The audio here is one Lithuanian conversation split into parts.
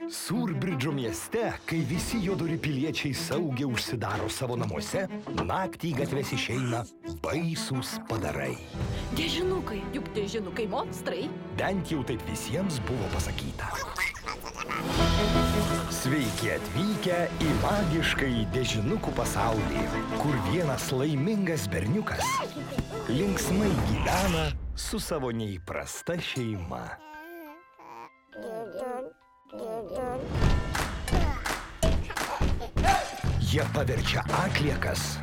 Surbridžo mieste, kai visi juodori piliečiai saugiai užsidaro savo namuose, naktį į gatves išeina baisūs padarai. Dėžinukai, juk dėžinukai monstrai. Bent jau taip visiems buvo pasakyta. Sveiki atvykę į magiškąjį dėžinukų pasaulį, kur vienas laimingas berniukas linksmai gyvena su savo neįprasta šeima. Jie paverčia atliekas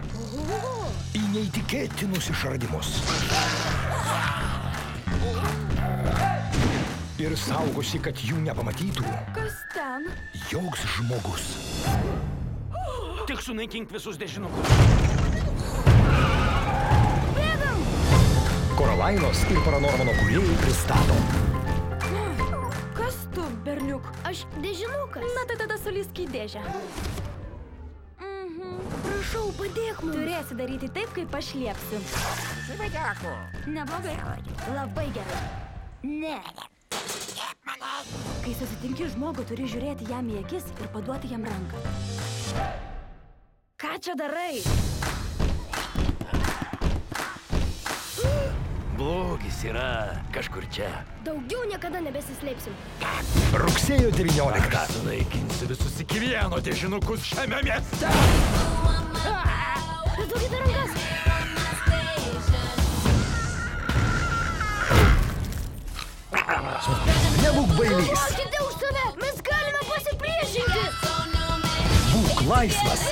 į neįtikėtinus išradimus. Ir saugosi, kad jų nepamatytų Kas ten? joks žmogus. Tik sunaikink visus dėžinukus. Bėgam! Koralainos ir Paranormano kūrėjai pristato. Kas tu, berniuk? Aš dėžinukas. Na tai tada sulysk į dėžę. Prašau, padėk man. Turėsi daryti taip, kaip aš liepsiu. Neblogai. Labai gerai. Ne. Kai susitinki žmogų, turi žiūrėti jam į akis ir paduoti jam ranką. Ką čia darai? Blogis yra kažkur čia. Daugiau niekada nebesislėpsim. Rugsėjo 19. Sunaikinsiu visus iki vieno dėžinukus šiame mieste. Paduokite rankas. Nebūk bailys. Laukite už save. Mes galime pasipriešinti. Būk laisvas.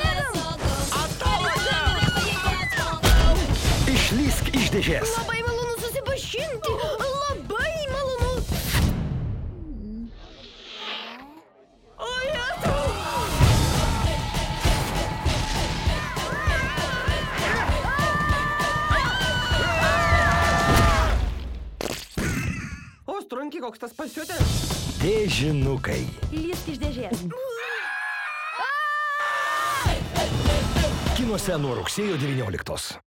Išlysk iš dėžės. Labai malonu susipažinti. Labai malonu. O, Jėzau. O, strunki, koks tas pasiutęs. Dėžinukai. Lysk iš dėžės. Kinuose nuo rugsėjo 19.